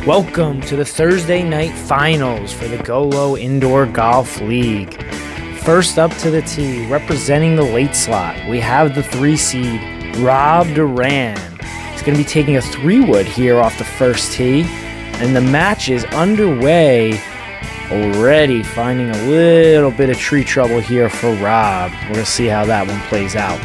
Welcome to the Thursday night finals for the GoLo Indoor Golf League. First up to the tee, representing the late slot, we have the 3 seed, Rob Duran. He's going to be taking a 3-wood here off the first tee, and the match is underway. Already finding a little bit of tree trouble here for Rob. We're going to see how that one plays out.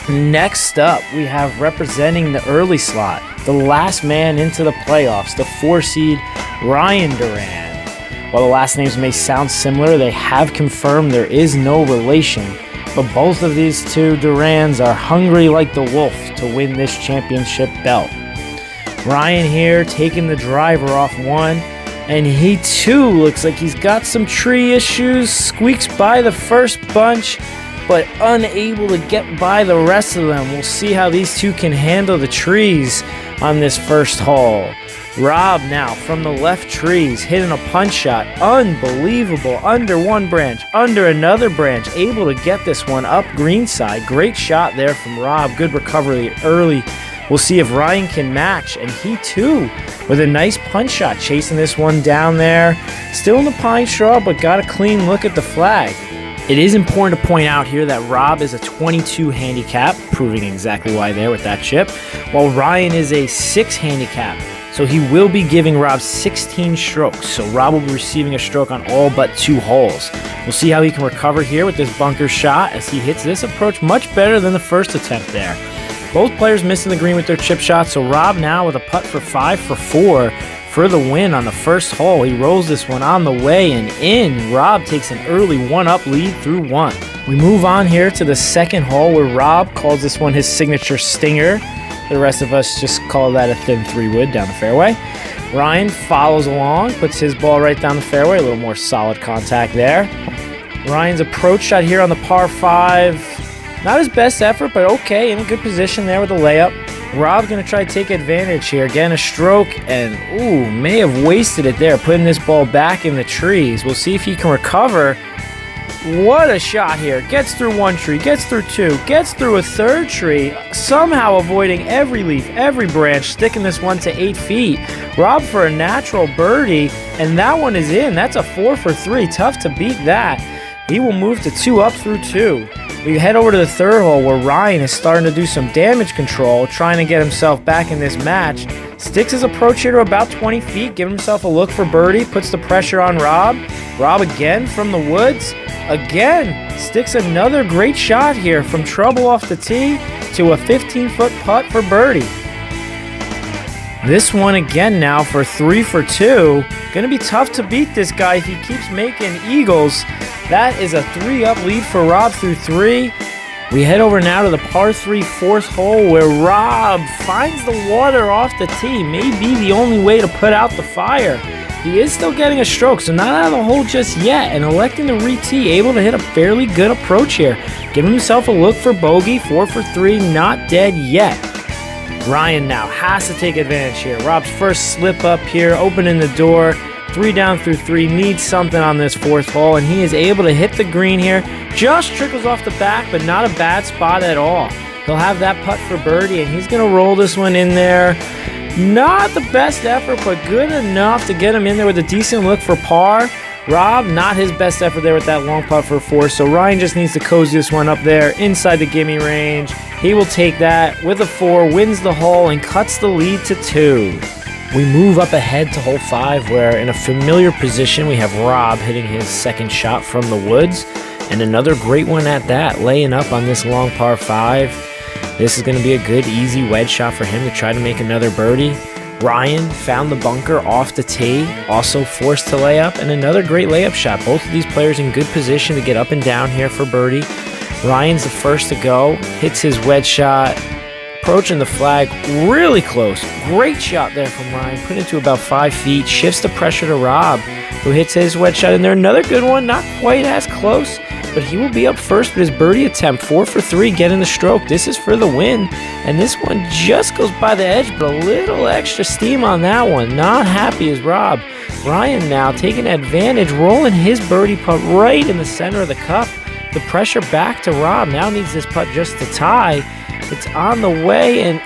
Next up, we have representing the early slot, the last man into the playoffs, the 4 seed, Ryan Duran. While the last names may sound similar, they have confirmed there is no relation, but both of these two Durans are hungry like the wolf to win this championship belt. Ryan here taking the driver off one, and he too looks like he's got some tree issues, squeaks by the first bunch, but unable to get by the rest of them. We'll see how these two can handle the trees on this first hole. Rob now from the left trees, hitting a punch shot. Unbelievable. Under one branch, under another branch, able to get this one up greenside. Great shot there from Rob. Good recovery early. We'll see if Ryan can match, and he too with a nice punch shot, chasing this one down there. Still in the pine straw, but got a clean look at the flag. It is important to point out here that Rob is a 22 handicap, proving exactly why there with that chip, while Ryan is a 6 handicap. So he will be giving Rob 16 strokes. So Rob will be receiving a stroke on all but 2 holes. We'll see how he can recover here with this bunker shot as he hits this approach much better than the first attempt there. Both players missing the green with their chip shots, so Rob now with a putt for 5 for 4 for the win on the first hole. He rolls this one on the way and in. Rob takes an early 1-up lead through 1. We move on here to the second hole where Rob calls this one his signature stinger. The rest of us just call that a thin 3-wood down the fairway. Ryan follows along, puts his ball right down the fairway, a little more solid contact there. Ryan's approach shot here on the par 5. Not his best effort, but okay, in a good position there with the layup. Rob's going to try to take advantage here. Again, a stroke, and may have wasted it there, putting this ball back in the trees. We'll see if he can recover. What a shot here. Gets through 1 tree, gets through 2, gets through a 3rd tree, somehow avoiding every leaf, every branch, sticking this one to 8 feet. Rob for a natural birdie, and that one is in. That's a 4 for 3. Tough to beat that. He will move to 2 up through 2. We head over to the 3rd hole where Ryan is starting to do some damage control, trying to get himself back in this match. Sticks his approach here to about 20 feet, giving himself a look for birdie, puts the pressure on Rob. Rob again from the woods. Again, sticks another great shot here from trouble off the tee to a 15-foot putt for birdie. This one again now for 3 for 2. Gonna be tough to beat this guy if he keeps making eagles. That is a 3-up lead for Rob through 3. We head over now to the par 3 4th hole where Rob finds the water off the tee. May be the only way to put out the fire. He is still getting a stroke, so not out of the hole just yet, and electing to re-tee, able to hit a fairly good approach here. Giving himself a look for bogey, 4 for 3, not dead yet. Ryan now has to take advantage here. Rob's first slip up here, opening the door. 3 down through 3, needs something on this 4th hole, and he is able to hit the green here. Just trickles off the back, but not a bad spot at all. He'll have that putt for birdie, and he's going to roll this one in there. Not the best effort, but good enough to get him in there with a decent look for par. Rob, not his best effort there with that long putt for 4, so Ryan just needs to cozy this one up there inside the gimme range. He will take that with a 4, wins the hole, and cuts the lead to 2. We move up ahead to hole 5, where in a familiar position we have Rob hitting his 2nd shot from the woods, and another great one at that, laying up on this long par 5. This is going to be a good, easy wedge shot for him to try to make another birdie. Ryan found the bunker off the tee, also forced to lay up, and another great layup shot. Both of these players in good position to get up and down here for birdie. Ryan's the first to go, hits his wedge shot, approaching the flag, really close. Great shot there from Ryan, put it to about 5 feet, shifts the pressure to Rob, who hits his wedge shot in there. Another good one, not quite as close, but he will be up first with his birdie attempt. 4 for 3, getting the stroke. This is for the win, and this one just goes by the edge, but a little extra steam on that one. Not happy as Rob. Ryan now taking advantage, rolling his birdie putt right in the center of the cup. The pressure back to Rob. Now needs this putt just to tie. It's on the way, and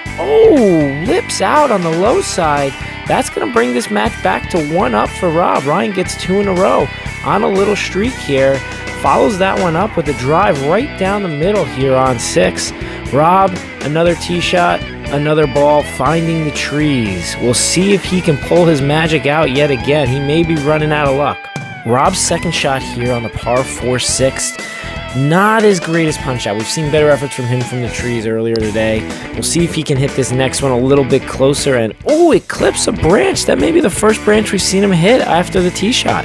lips out on the low side. That's going to bring this match back to 1 up for Rob. Ryan gets 2 in a row on a little streak here. Follows that one up with a drive right down the middle here on 6. Rob, another tee shot, another ball, finding the trees. We'll see if he can pull his magic out yet again. He may be running out of luck. Rob's second shot here on the par 4 6th. Not his greatest punch out. We've seen better efforts from him from the trees earlier today. We'll see if he can hit this next one a little bit closer. And, it clips a branch. That may be the first branch we've seen him hit after the tee shot.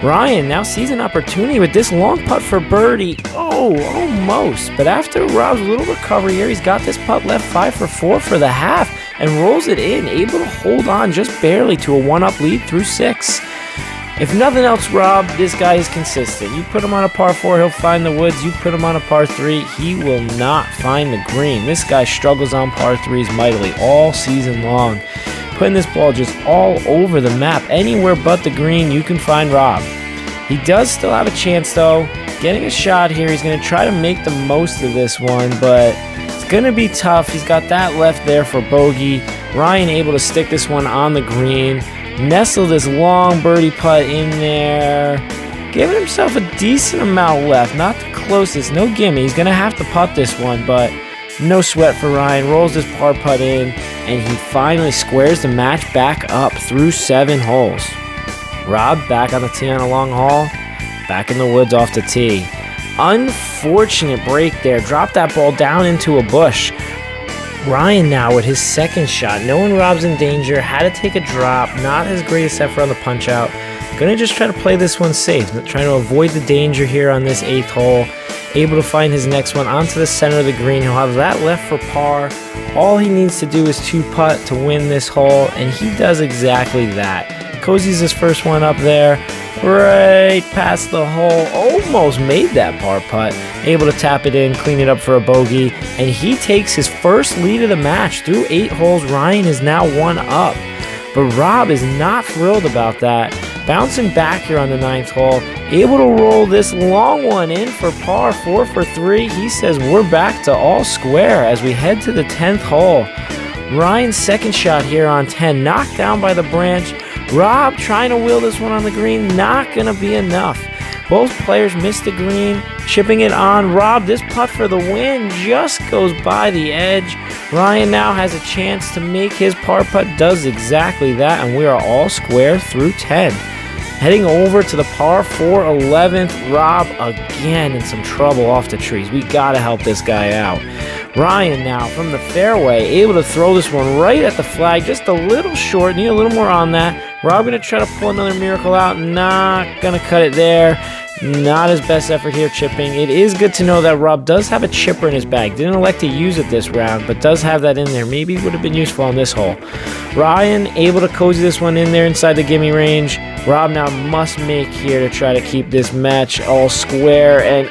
Ryan now sees an opportunity with this long putt for birdie. Almost. But after Rob's little recovery here, he's got this putt left 5 for 4 for the half and rolls it in, able to hold on just barely to a 1-up lead through 6. If nothing else, Rob, this guy is consistent. You put him on a par 4, he'll find the woods. You put him on a par 3, he will not find the green. This guy struggles on par 3s mightily all season long. Putting this ball just all over the map. Anywhere but the green, you can find Rob. He does still have a chance, though. Getting a shot here. He's going to try to make the most of this one, but it's going to be tough. He's got that left there for bogey. Ryan able to stick this one on the green. Nestle this long birdie putt in there. Giving himself a decent amount left. Not the closest. No gimme. He's going to have to putt this one, but no sweat for Ryan. Rolls this par putt in, and he finally squares the match back up through 7 holes. Rob back on the tee on a long haul. Back in the woods off the tee. Unfortunate break there. Dropped that ball down into a bush. Ryan now with his second shot, knowing Rob's in danger, had to take a drop, not his greatest effort on the punch out. Gonna just try to play this one safe, trying to avoid the danger here on this 8th hole. Able to find his next one onto the center of the green. He'll have that left for par. All he needs to do is 2-putt to win this hole, and he does exactly that. Cozies his first one up there, right past the hole, almost made that par putt. Able to tap it in, clean it up for a bogey, and he takes his first lead of the match. Through 8 holes, Ryan is now 1 up. But Rob is not thrilled about that. Bouncing back here on the 9th hole, able to roll this long one in for par 4 for 3. He says we're back to all square as we head to the 10th hole. Ryan's second shot here on 10, knocked down by the branch. Rob trying to wheel this one on the green, not going to be enough. Both players missed the green, chipping it on. Rob, this putt for the win just goes by the edge. Ryan now has a chance to make his par putt, does exactly that, and we are all square through 10. Heading over to the par 4 11th, Rob again in some trouble off the trees. We got to help this guy out. Ryan now from the fairway, able to throw this one right at the flag, just a little short, need a little more on that. Rob going to try to pull another miracle out, not going to cut it there. Not his best effort here chipping. It is good to know that Rob does have a chipper in his bag. Didn't elect to use it this round, but does have that in there. Maybe it would have been useful on this hole. Ryan able to cozy this one in there inside the gimme range. Rob now must make here to try to keep this match all square. And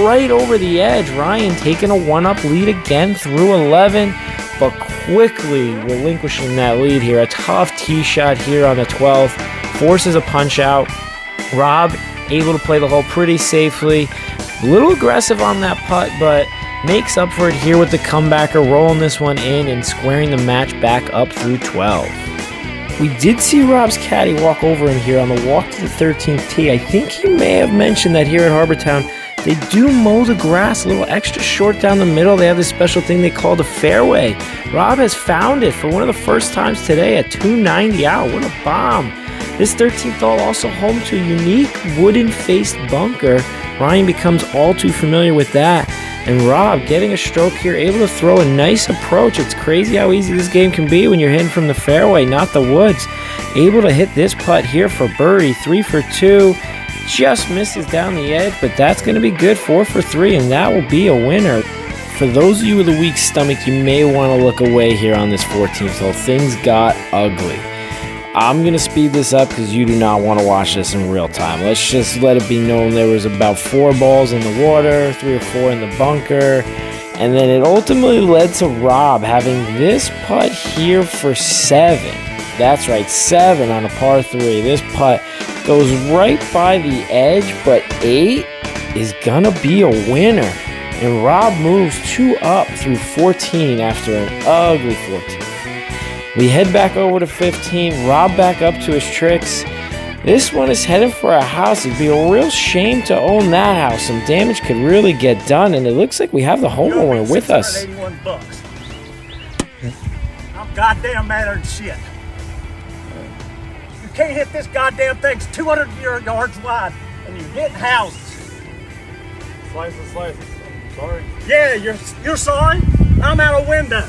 right over the edge. Ryan taking a 1-up lead again through 11, but quickly relinquishing that lead here. A tough tee shot here on the 12th. Forces a punch out. Rob able to play the hole pretty safely. A little aggressive on that putt, but makes up for it here with the comebacker, rolling this one in and squaring the match back up through 12. We did see Rob's caddy walk over him here on the walk to the 13th tee. I think he may have mentioned that here at Harbortown, they do mow the grass a little extra short down the middle. They have this special thing they call the fairway. Rob has found it for one of the first times today at 290 out. What a bomb. This 13th hole also home to a unique wooden-faced bunker. Ryan becomes all too familiar with that. And Rob getting a stroke here, able to throw a nice approach. It's crazy how easy this game can be when you're hitting from the fairway, not the woods. Able to hit this putt here for birdie, 3 for 2. Just misses down the edge, but that's going to be good, 4 for 3, and that will be a winner. For those of you with a weak stomach, you may want to look away here on this 14th hole. Things got ugly. I'm going to speed this up because you do not want to watch this in real time. Let's just let it be known there was about 4 balls in the water, 3 or 4 in the bunker, and then it ultimately led to Rob having this putt here for 7. That's right, 7 on a par 3. This putt goes right by the edge, but 8 is going to be a winner. And Rob moves 2 up through 14 after an ugly 14. We head back over to 15, Rob back up to his tricks. This one is headed for a house. It'd be a real shame to own that house. Some damage could really get done, and it looks like we have the homeowner with us. $681. I'm goddamn madder than shit. You can't hit this goddamn thing. It's 200 yards wide, and you're hitting houses. Slice it. I'm sorry. Yeah, you're sorry? I'm out a window.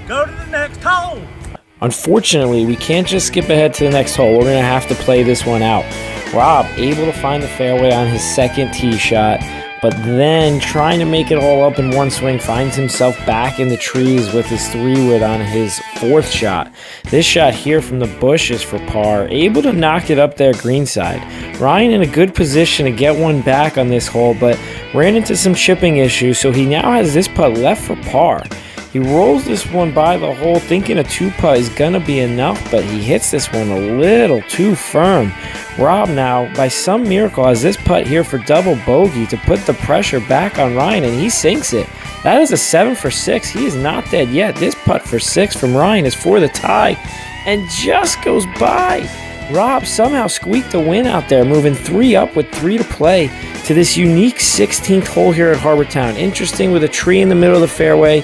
Go to the next hole. Unfortunately, we can't just skip ahead to the next hole. We're going to have to play this one out. Rob able to find the fairway on his second tee shot, but then trying to make it all up in one swing, finds himself back in the trees with his 3-wood on his fourth shot. This shot here from the bushes for par, able to knock it up there greenside. Ryan in a good position to get one back on this hole, but ran into some chipping issues, so he now has this putt left for par. He rolls this one by the hole thinking a 2-putt is going to be enough, but he hits this one a little too firm. Rob now, by some miracle, has this putt here for double bogey to put the pressure back on Ryan, and he sinks it. That is a 7 for 6. He is not dead yet. This putt for 6 from Ryan is for the tie and just goes by. Rob somehow squeaked a win out there, moving 3 up with 3 to play to this unique 16th hole here at Harbortown. Interesting with a tree in the middle of the fairway.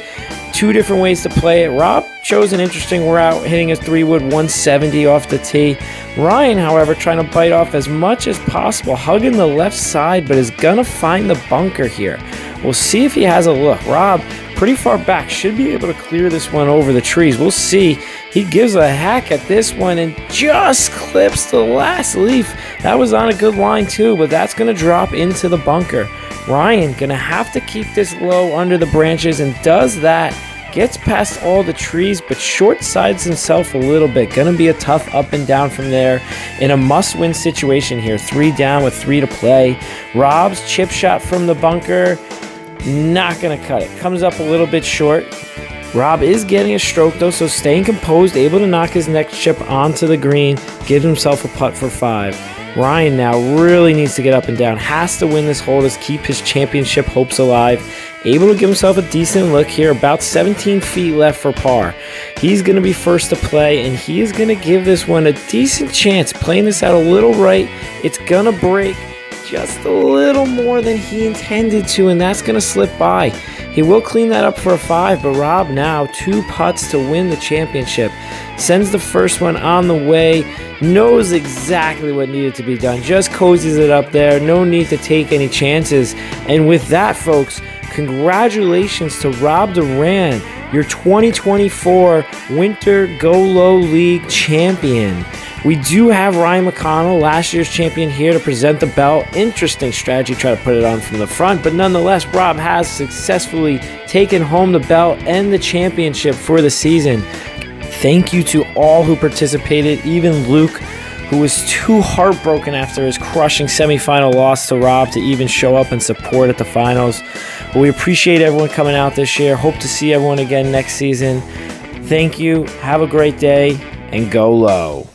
2 different ways to play it. Rob chose an interesting route, hitting his 3-wood 170 off the tee. Ryan, however, trying to bite off as much as possible, hugging the left side, but is gonna find the bunker here. We'll see if he has a look. Rob, pretty far back, should be able to clear this one over the trees. We'll see. He gives a hack at this one and just clips the last leaf. That was on a good line too, but that's gonna drop into the bunker. Ryan gonna have to keep this low under the branches and does that. Gets past all the trees, but short sides himself a little bit. Gonna be a tough up and down from there in a must-win situation here. 3 down with 3 to play. Rob's chip shot from the bunker, not gonna cut it. Comes up a little bit short. Rob is getting a stroke though, so staying composed, able to knock his next chip onto the green, gives himself a putt for 5. Ryan now really needs to get up and down, has to win this hole to keep his championship hopes alive. Able to give himself a decent look here, about 17 feet left for par. He's going to be first to play, and he is going to give this one a decent chance. Playing this out a little right, it's going to break just a little more than he intended to, and that's going to slip by. He will clean that up for a 5, but Rob now 2 putts to win the championship. Sends the first one on the way, knows exactly what needed to be done, just cozies it up there, no need to take any chances. And with that, folks, congratulations to Rob Duran, your 2024 Winter Go Low League champion. We do have Ryan McConnell, last year's champion, here to present the belt. Interesting strategy, try to put it on from the front, but nonetheless, Rob has successfully taken home the belt and the championship for the season. Thank you to all who participated, even Luke, who was too heartbroken after his crushing semifinal loss to Rob to even show up and support at the finals. But we appreciate everyone coming out this year. Hope to see everyone again next season. Thank you. Have a great day, and go low.